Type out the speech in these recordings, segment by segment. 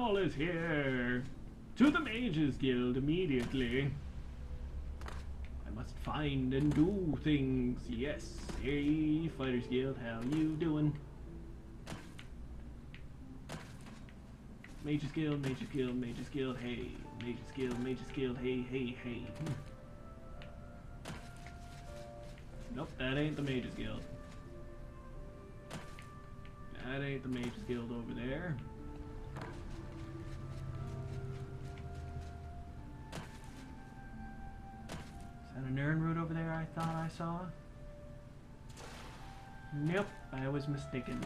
All is here. To the Mages Guild immediately. I must find and do things. Yes. Hey, Fighters Guild, how you doing? Mages Guild, Mages Guild, Mages Guild, hey. Mages Guild, Mages Guild, hey, hey, hey. Nope, that ain't the Mages Guild. That ain't the Mages Guild over there. Is that a Nern route over there I thought I saw? Nope, I was mistaken.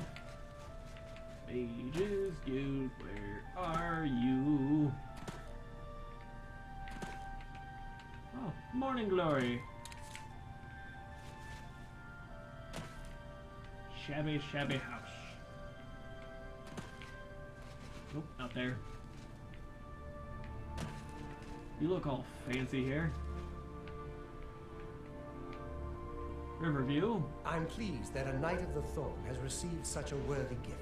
Mages Guild, where are you? Oh, Morning Glory. Shabby, shabby house. Nope, not there. You look all fancy here. Riverview. I'm pleased that a Knight of the Thorn has received such a worthy gift.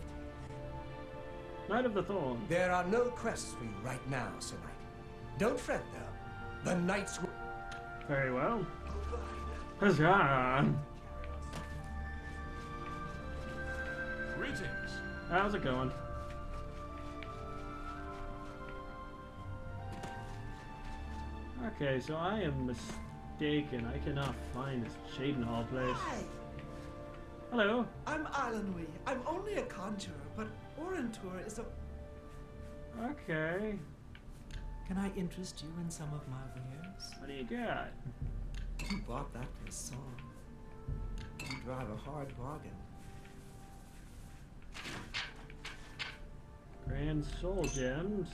Knight of the Thorn. There are no quests for you right now, Sir Knight. Don't fret, though. The Knights will... Very well. Huzzah! Greetings. How's it going? Okay, so I am mistaken. I cannot find this Cheydinhal place. Hi, Hello. I'm Arlenwy. I'm only a conjurer, but Orantor is a... Okay. Can I interest you in some of my wares? What do you got? You bought that for a song. You drive a hard bargain. Grand Soul Gems.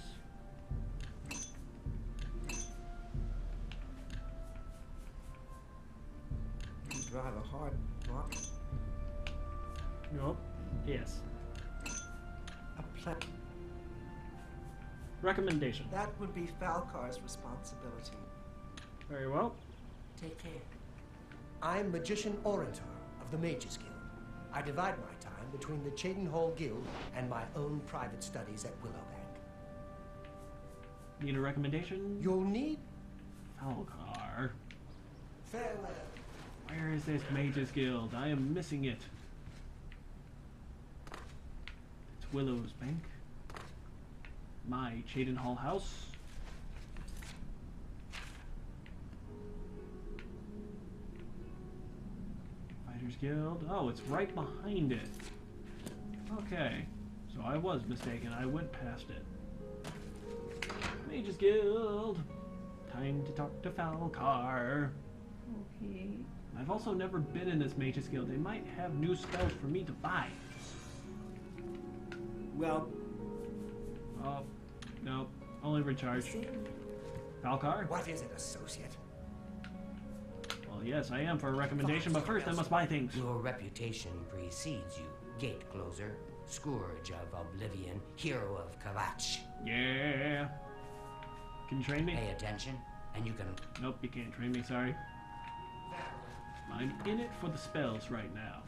You drive a hard bargain. Nope. Yes. A ple... Recommendation. That would be Falcar's responsibility. Very well. Take care. I'm Magician Orantor of the Mages Guild. I divide my time between the Cheydinhal Guild and my own private studies at Willowbank. Need a recommendation? You'll need... Falcar. Farewell. Where is this Mages Guild? I am missing it. It's Willow's Bank. My Cheydinhal house. Fighters Guild. Oh, it's right behind it. Okay. So I was mistaken. I went past it. Mages Guild. Time to talk to Falcar. Okay. I've also never been in this Mages Guild. They might have new spells for me to buy. Well, Oh, no. Only recharge. Falcar? What is it, associate? Well, yes, I am for a recommendation, but first I must buy things. Your reputation precedes you. Gate closer, scourge of Oblivion, hero of Kavach. Yeah. Can you train me? Pay attention, and you can... Nope, you can't train me, sorry. I'm in it for the spells right now.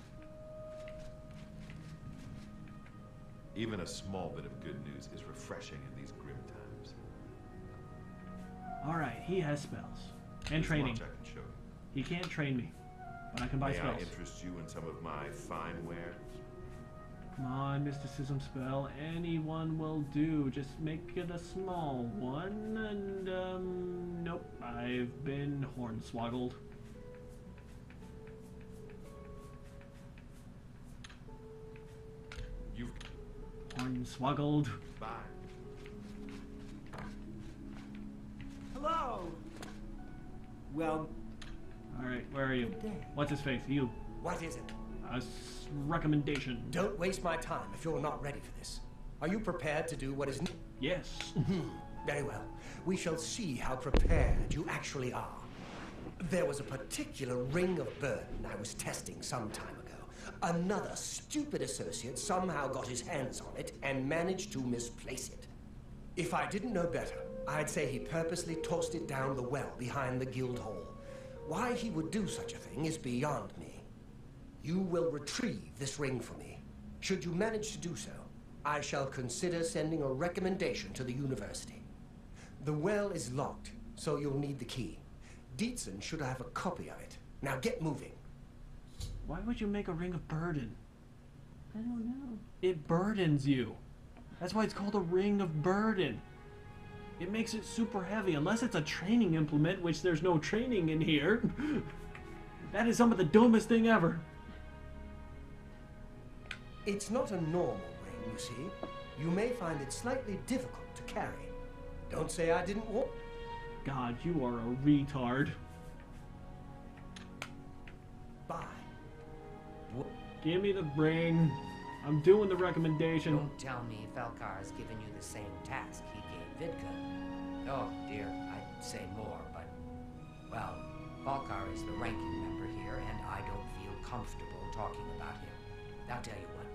Even a small bit of good news is refreshing in these grim times. Alright, he has spells. And Here's training. much I can show you. He can't train me, but I can buy May spells. I interest you in some of my fine wares? Come on, mysticism spell. Anyone will do. Just make it a small one. And, nope. I've been hornswoggled. You've... Hornswoggled. Bye. hello. Well, Alright, where are you? Good day. What's his face? You. What is it? A recommendation. Don't waste my time if you're not ready for this. Are you prepared to do what is... Yes. Very well. We shall see how prepared you actually are. There was a particular ring of burden I was testing some time ago. Another stupid associate somehow got his hands on it and managed to misplace it. If I didn't know better, I'd say he purposely tossed it down the well behind the guild hall. Why he would do such a thing is beyond me. You will retrieve this ring for me. Should you manage to do so, I shall consider sending a recommendation to the university. The well is locked, so you'll need the key. Dietzen should have a copy of it. Now get moving. Why would you make a ring of burden? I don't know. It burdens you. That's why it's called a ring of burden. It makes it super heavy, unless it's a training implement, which there's no training in here. That is some of the dumbest thing ever. It's not a normal ring, you see. You may find it slightly difficult to carry. Don't say I didn't warn. God, you are a retard. Bye. Give me the ring. I'm doing the recommendation. Don't tell me Falcar's given you the same task he gave Vidkun. Oh dear, I'd say more, but... Well, Falcar is the ranking member here, and I don't feel comfortable talking about him. I'll tell you what.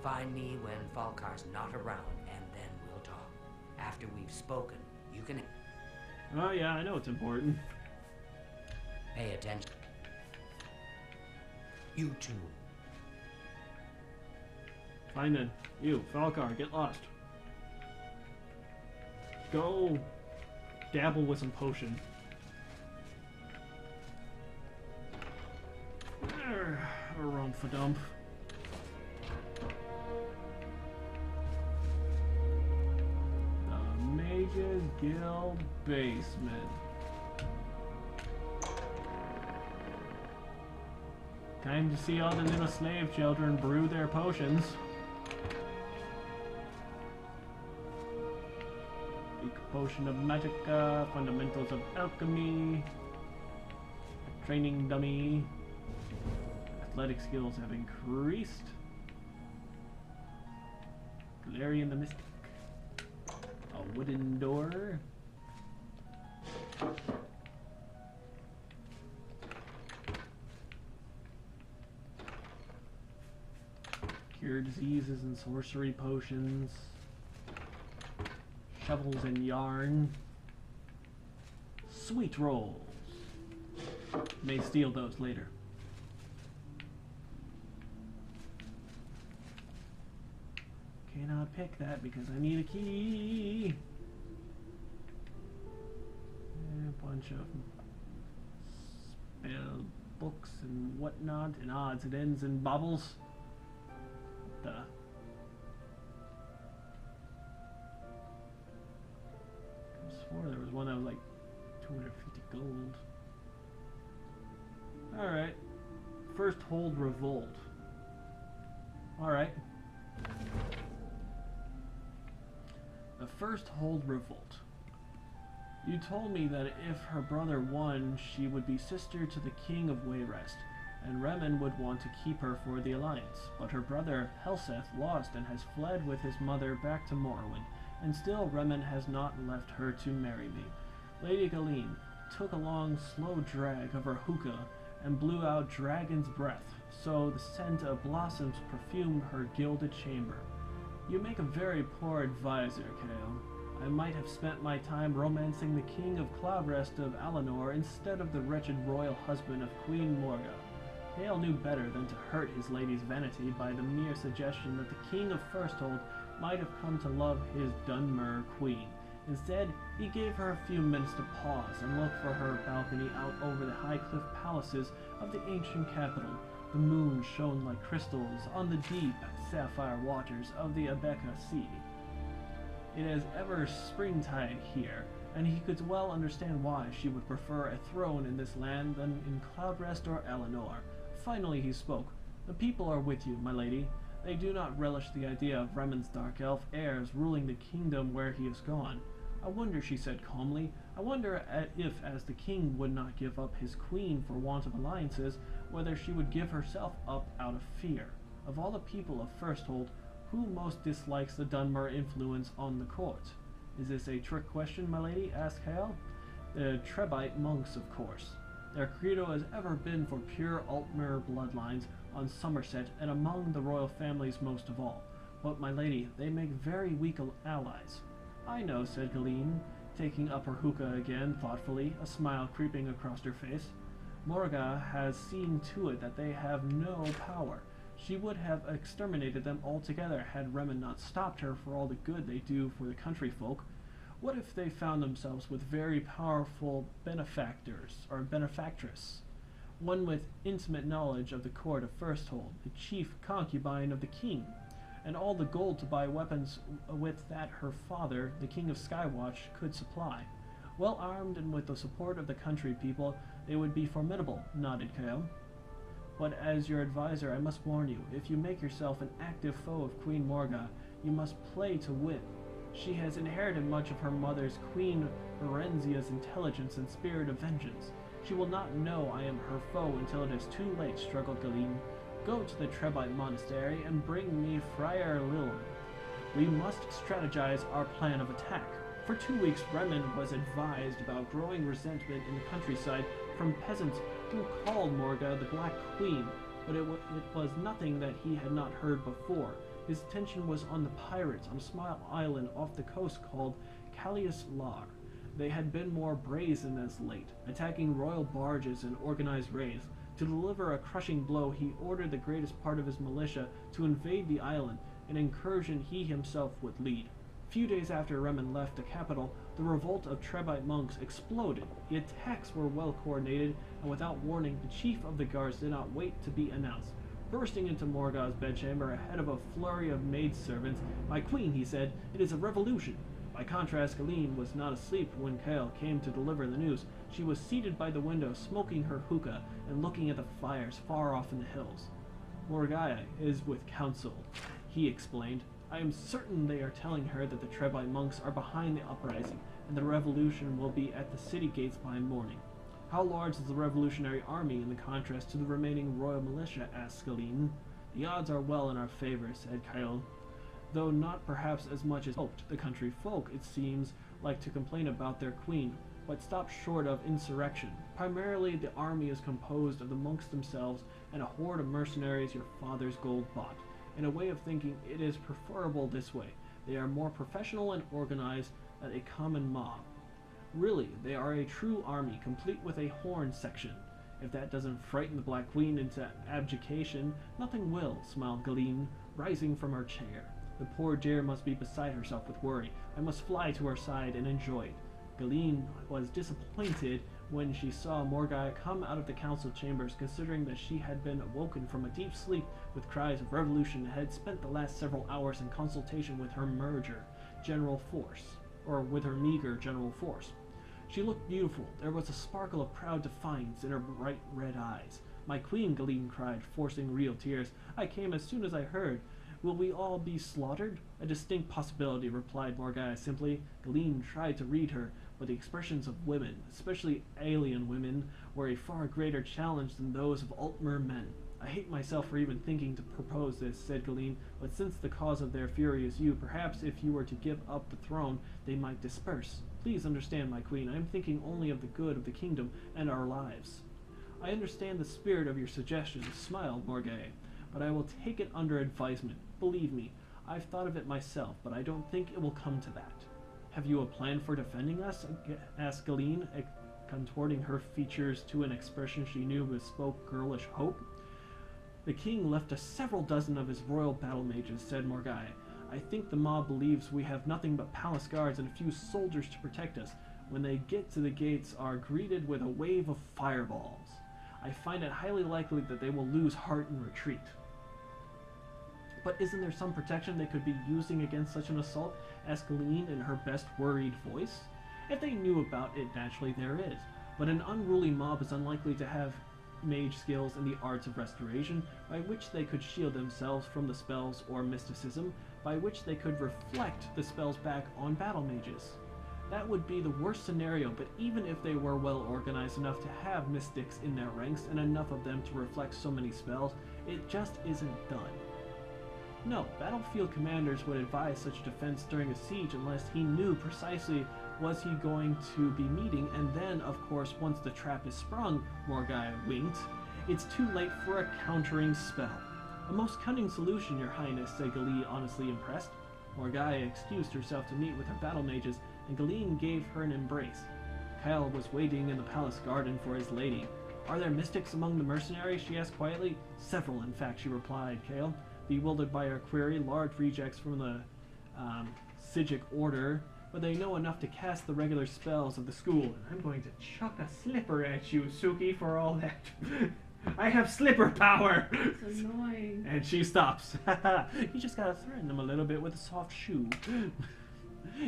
Find me when Falcar's not around, and then we'll talk. After we've spoken, you can... Oh yeah, I know it's important. Pay attention. You too. Fine then. You, Falcar, get lost. Go dabble with some potion. A run for dump. The Mages Guild basement. Time to see all the little slave children brew their potions. Big potion of magicka, fundamentals of alchemy, training dummy. Athletic skills have increased. Galarian the Mystic. A wooden door. Cure diseases and sorcery potions. Shovels and yarn. Sweet rolls. May steal those later. Cannot pick that because I need a key. And a bunch of spell books and whatnot, and odds and ends and baubles. What the? I swore there was one that was like 250 gold. Alright. First hold revolt. Alright. The first hold revolt. You told me that if her brother won, she would be sister to the king of Wayrest, and Remen would want to keep her for the alliance. But her brother Helseth lost and has fled with his mother back to Morrowind, and still Remen has not left her to marry me. Lady Galeen took a long, slow drag of her hookah and blew out dragon's breath, so the scent of blossoms perfumed her gilded chamber. You make a very poor advisor, Kale. I might have spent my time romancing the king of Cloudrest of Alinor instead of the wretched royal husband of Queen Morga. Kale knew better than to hurt his lady's vanity by the mere suggestion that the king of Firsthold might have come to love his Dunmer queen. Instead, he gave her a few minutes to pause and look for her balcony out over the high cliff palaces of the ancient capital. The moon shone like crystals on the deep sapphire waters of the Abeka Sea. It is ever springtide here, and he could well understand why she would prefer a throne in this land than in Cloudrest or Alinor. Finally he spoke. The people are with you, my lady. They do not relish the idea of Remen's dark elf heirs ruling the kingdom where he is gone. I wonder, she said calmly, I wonder if, as the king would not give up his queen for want of alliances, whether she would give herself up out of fear. Of all the people of Firsthold, who most dislikes the Dunmer influence on the court? Is this a trick question, my lady? Asked Hale. The Trebite monks, of course. Their credo has ever been for pure Altmer bloodlines on Somerset and among the royal families most of all. But, my lady, they make very weak allies. I know, said Galeen, taking up her hookah again thoughtfully, a smile creeping across her face. Morga has seen to it that they have no power. She would have exterminated them altogether had Remen not stopped her for all the good they do for the country folk. What if they found themselves with very powerful benefactors, or benefactress? One with intimate knowledge of the court of Firsthold, the chief concubine of the king, and all the gold to buy weapons with that her father, the king of Skywatch, could supply. Well armed and with the support of the country people, they would be formidable, nodded Kyle. But as your advisor, I must warn you, if you make yourself an active foe of Queen Morga, you must play to win. She has inherited much of her mother's, Queen Berenzia's, intelligence and spirit of vengeance. She will not know I am her foe until it is too late, struggled Galeen. Go to the Trebite Monastery and bring me Friar Lilm. We must strategize our plan of attack. For 2 weeks, Remen was advised about growing resentment in the countryside from peasants who called Morga the Black Queen, but it was nothing that he had not heard before. His attention was on the pirates on a small island off the coast called Callius Lar. They had been more brazen as late, attacking royal barges and organized raids. To deliver a crushing blow, he ordered the greatest part of his militia to invade the island, an incursion he himself would lead. Few days after Remen left the capital, the revolt of Trebite monks exploded. The attacks were well coordinated, and without warning, the chief of the guards did not wait to be announced. Bursting into Morga's bedchamber ahead of a flurry of maidservants, "My queen," he said, "it is a revolution." By contrast, Galeen was not asleep when Kael came to deliver the news. She was seated by the window, smoking her hookah and looking at the fires far off in the hills. "Morgai is with council," he explained. "I am certain they are telling her that the Trebite monks are behind the uprising, and the revolution will be at the city gates by morning." "How large is the revolutionary army in the contrast to the remaining royal militia?" asked Galeen. "The odds are well in our favor," said Kael, "though not perhaps as much as hoped. The country folk, it seems, like to complain about their queen, but stop short of insurrection. Primarily, the army is composed of the monks themselves and a horde of mercenaries your father's gold bought. In a way of thinking, it is preferable this way. They are more professional and organized than a common mob. Really, they are a true army, complete with a horn section. If that doesn't frighten the Black Queen into abjuration, nothing will," smiled Galeen, rising from her chair. "The poor dear must be beside herself with worry. I must fly to her side and enjoy it." Galeen was disappointed when she saw Morgai come out of the council chambers, considering that she had been awoken from a deep sleep with cries of revolution and had spent the last several hours in consultation with her meager general force. She looked beautiful. There was a sparkle of proud defiance in her bright red eyes. "My queen," Galeen cried, forcing real tears, "I came as soon as I heard. Will we all be slaughtered?" "A distinct possibility," replied Morgai simply. Galeen tried to read her, but the expressions of women, especially alien women, were a far greater challenge than those of Altmer men. "I hate myself for even thinking to propose this," said Galeen, "but since the cause of their fury is you, perhaps if you were to give up the throne, they might disperse. Please understand, my queen, I am thinking only of the good of the kingdom and our lives." "I understand the spirit of your suggestions," smiled Morgai, "but I will take it under advisement. Believe me, I've thought of it myself, but I don't think it will come to that." "Have you a plan for defending us?" asked Galeen, contorting her features to an expression she knew bespoke girlish hope. "The king left us several dozen of his royal battle mages," said Morgai. "I think the mob believes we have nothing but palace guards and a few soldiers to protect us. When they get to the gates, are greeted with a wave of fireballs. I find it highly likely that they will lose heart and retreat." "But isn't there some protection they could be using against such an assault?" asked Galeen in her best worried voice. "If they knew about it, naturally there is. But an unruly mob is unlikely to have mage skills in the arts of restoration, by which they could shield themselves from the spells, or mysticism, by which they could reflect the spells back on battle mages. That would be the worst scenario, but even if they were well organized enough to have mystics in their ranks and enough of them to reflect so many spells, it just isn't done. No, battlefield commanders would advise such defense during a siege unless he knew precisely was he going to be meeting, and then, of course, once the trap is sprung," Morgai winked, "it's too late for a countering spell." "A most cunning solution, your highness," said Galeen, honestly impressed. Morgai excused herself to meet with her battle mages, and Galeen gave her an embrace. Kyle was waiting in the palace garden for his lady. Are there mystics among the mercenaries? She asked quietly. Several, in fact, she replied, Kale. Bewildered by her query, large rejects from the Sijic order, but they know enough to cast the regular spells of the school. And I'm going to chuck a slipper at you, Suki, for all that. I have slipper power! It's annoying. And she stops. You just gotta threaten them a little bit with a soft shoe.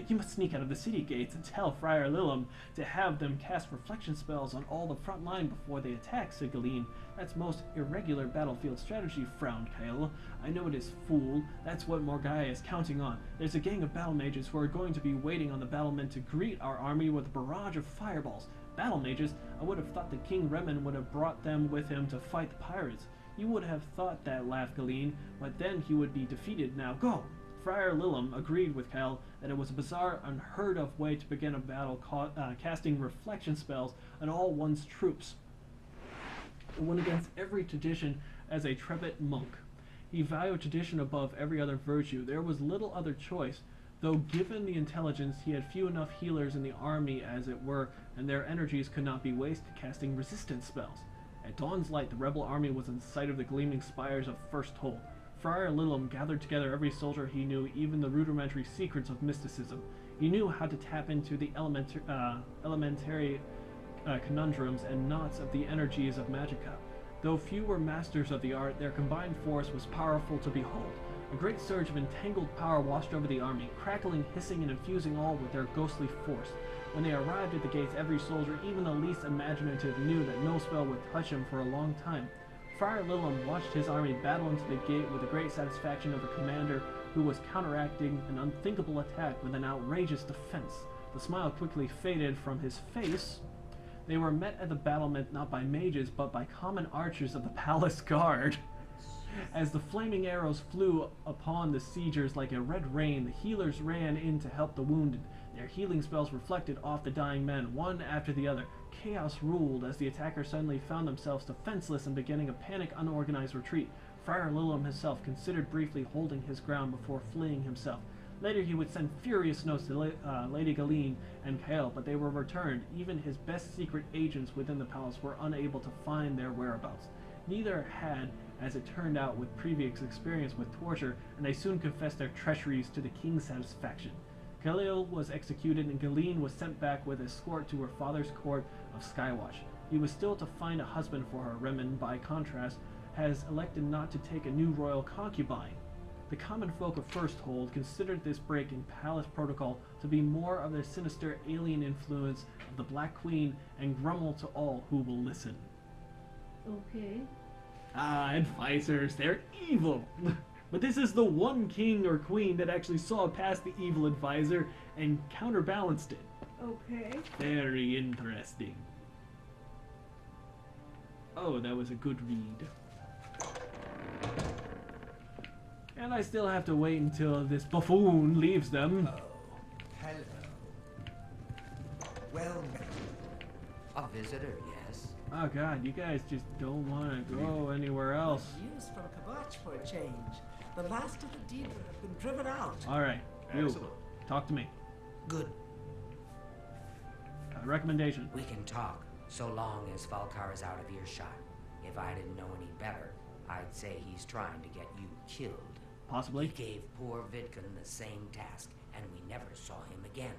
You must sneak out of the city gates and tell Friar Lillum to have them cast reflection spells on all the front line before they attack, said Galeen. That's most irregular battlefield strategy, frowned Kyle. I know it is, fool. That's what Morgai is counting on. There's a gang of battle mages who are going to be waiting on the battlement to greet our army with a barrage of fireballs. Battle mages? I would have thought that King Remen would have brought them with him to fight the pirates. You would have thought that, laughed Galeen, but then he would be defeated. Now go! Friar Lillum agreed with Kyle that it was a bizarre, unheard-of way to begin a battle, casting reflection spells on all one's troops. It went against every tradition as a Trebet monk. He valued tradition above every other virtue. There was little other choice, though given the intelligence, he had few enough healers in the army, as it were, and their energies could not be wasted casting resistance spells. At dawn's light, the rebel army was in sight of the gleaming spires of First Hold. Friar Lillum gathered together every soldier he knew, even the rudimentary secrets of mysticism. He knew how to tap into the elementary conundrums and knots of the energies of magicka. Though few were masters of the art, their combined force was powerful to behold. A great surge of entangled power washed over the army, crackling, hissing, and infusing all with their ghostly force. When they arrived at the gates, every soldier, even the least imaginative, knew that no spell would touch him for a long time. Friar Lillum watched his army battle into the gate with the great satisfaction of a commander who was counteracting an unthinkable attack with an outrageous defense. The smile quickly faded from his face. They were met at the battlement not by mages, but by common archers of the palace guard. As the flaming arrows flew upon the siegers like a red rain, the healers ran in to help the wounded. Their healing spells reflected off the dying men, one after the other. Chaos ruled as the attackers suddenly found themselves defenseless and beginning a panic, unorganized retreat. Friar Lillum himself considered briefly holding his ground before fleeing himself. Later he would send furious notes to Lady Galeen and Kael, but they were returned. Even his best secret agents within the palace were unable to find their whereabouts. Neither had, as it turned out, with previous experience with torture, and they soon confessed their treacheries to the king's satisfaction. Khalil was executed, and Galeen was sent back with escort to her father's court of Skywatch. He was still to find a husband for her. Remen, by contrast, has elected not to take a new royal concubine. The common folk of First Hold considered this break in palace protocol to be more of the sinister alien influence of the Black Queen, and grumble to all who will listen. Okay. Ah, advisors, they're evil. But this is the one king or queen that actually saw past the evil advisor and counterbalanced it. Okay. Very interesting. Oh, that was a good read. And I still have to wait until this buffoon leaves them. Oh, hello. Well met. A visitor, yes. Oh god, you guys just don't want to go anywhere else. News from Kavach for a change. The last of the Deeper have been driven out. Alright, you, Excellent. talk to me. Good. Recommendation. We can talk, so long as Valkar is out of earshot. If I didn't know any better, I'd say he's trying to get you killed. Possibly. He gave poor Vidkun the same task, and we never saw him again.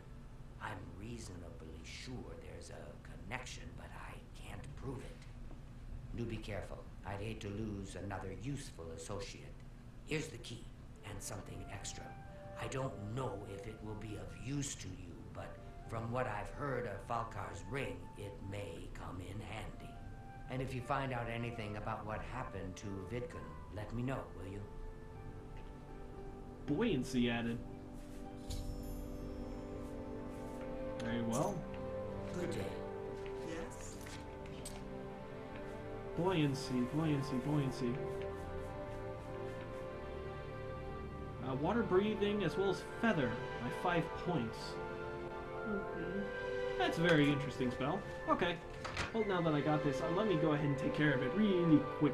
I'm reasonably sure there's a connection, but I can't prove it. Do be careful. I'd hate to lose another useful associate. Here's the key, and something extra. I don't know if it will be of use to you, but from what I've heard of Valkar's ring, it may come in handy. And if you find out anything about what happened to Vidkun, let me know, will you? Buoyancy added. Very well. Good day. Yes? Buoyancy, buoyancy, buoyancy. Water breathing as well as feather by 5 points. Okay. That's a very interesting spell. Okay. Well, now that I got this, let me go ahead and take care of it really quick.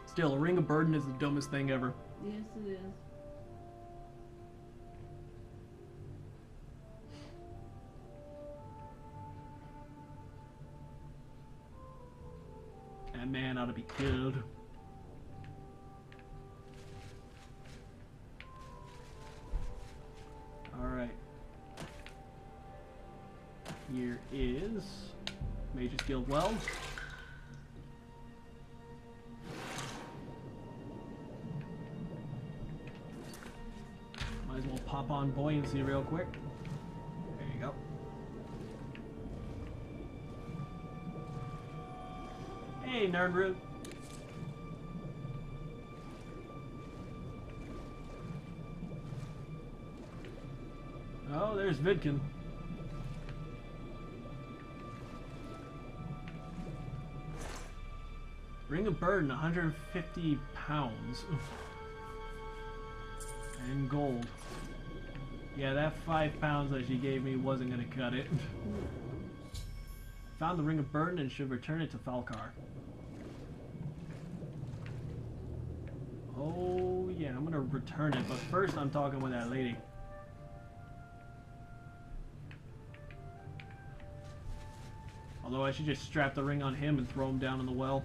Still, a ring of burden is the dumbest thing ever. Yes, it is. man ought to be killed. Alright. Here is Mage's Guild Well. Might as well pop on buoyancy real quick. There you go. Hey, Nerdroot. Oh, there's Vidkun. Ring of Burden, 150 pounds. And gold. Yeah, that 5 pounds that she gave me wasn't gonna cut it. Found the Ring of Burden and should return it to Falcar. Oh yeah, I'm gonna return it, but first I'm talking with that lady. Although I should just strap the ring on him and throw him down in the well.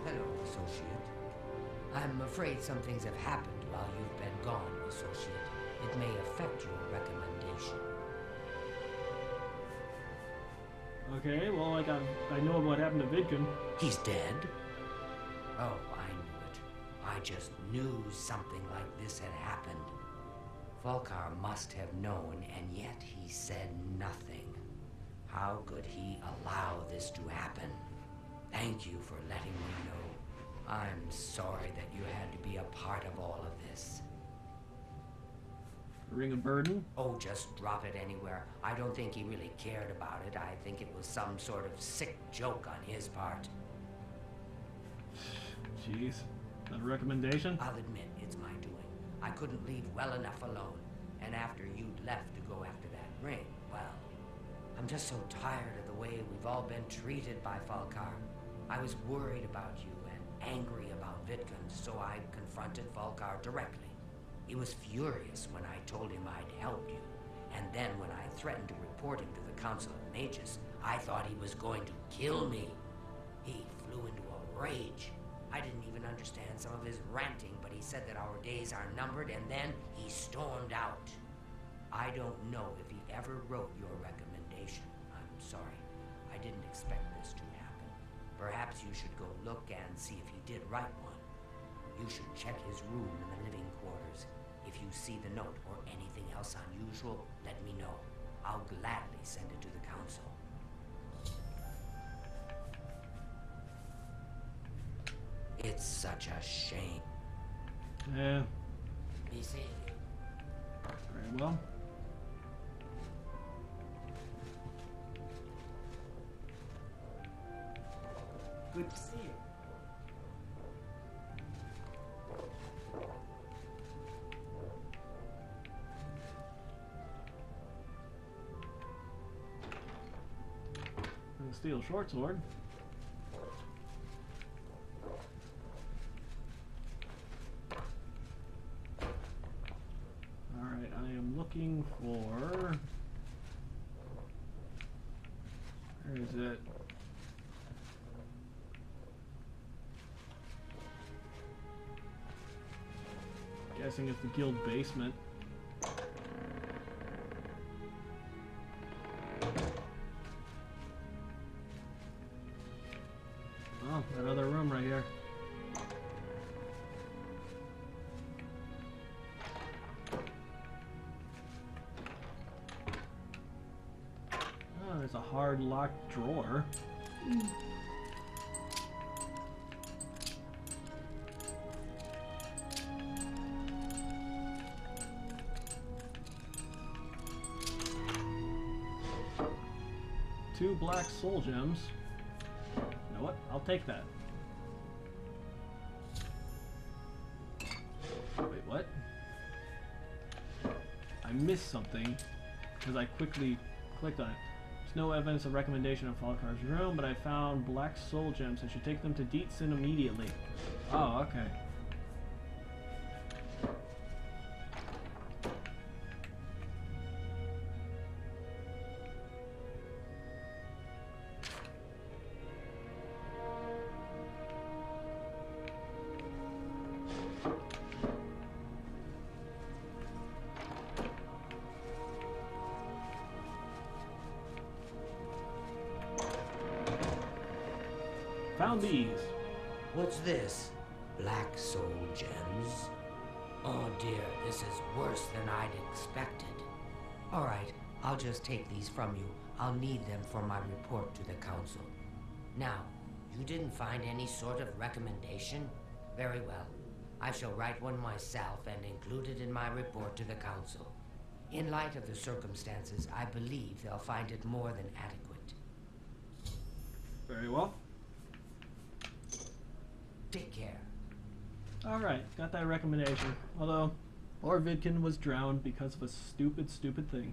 Hello, associate. I'm afraid some things have happened while you've been gone, associate. It may affect your recommendation. Okay, well, I know what happened to Vidkun. He's dead? Oh, I knew it. I just knew something like this had happened. Falcar must have known, and yet he said nothing. How could he allow this to happen? Thank you for letting me know. I'm sorry that you had to be a part of all of this. Ring of Burden? Oh, just drop it anywhere. I don't think he really cared about it. I think it was some sort of sick joke on his part. Jeez. That a recommendation? I'll admit, it's my doing. I couldn't leave well enough alone. And after you'd left to go after that ring, well, I'm just so tired of the way we've all been treated by Falcar. I was worried about you and angry about Vidkun, so I confronted Falcar directly. He was furious when I told him I'd help you, and then when I threatened to report him to the Council of Mages, I thought he was going to kill me. He flew into a rage. I didn't even understand some of his ranting, but he said that our days are numbered, and then he stormed out. I don't know if he ever wrote your recommendation. I'm sorry. I didn't expect this to happen. Perhaps you should go look and see if he did write one. You should check his room in the living quarters. If you see the note or anything else unusual, let me know. I'll gladly send it to the council. It's such a shame. Yeah. Be seeing you. Very well. Good to see you. And a steel short sword. Alright, I am looking for... Where is it? Guessing it's the guild basement. Oh, that other room right here. Oh, there's a hard locked drawer. Two black soul gems. You know what? I'll take that. Wait, what? I missed something because I quickly clicked on it. There's no evidence of recommendation of Falcar's room, but I found black soul gems. I should take them to Deetson immediately. Oh, okay. Found these. What's this? Black soul gems? Oh dear, this is worse than I'd expected. Alright, I'll just take these from you. I'll need them for my report to the council. Now, you didn't find any sort of recommendation? Very well. I shall write one myself and include it in my report to the council. In light of the circumstances, I believe they'll find it more than adequate. Very well. Take care. Alright, got that recommendation. Although, poor Vidkun was drowned because of a stupid, stupid thing.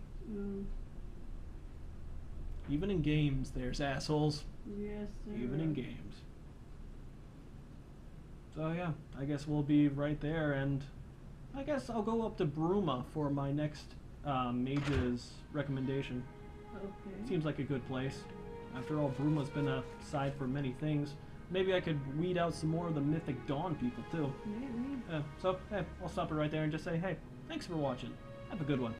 Even in games, there's assholes. Yes, sir. Even in games. So yeah, I guess we'll be right there, and I guess I'll go up to Bruma for my next mage's recommendation. Okay. Seems like a good place. After all, Bruma's been a side for many things. Maybe I could weed out some more of the Mythic Dawn people too. Maybe. So, hey, I'll stop it right there and just say, hey, thanks for watching. Have a good one.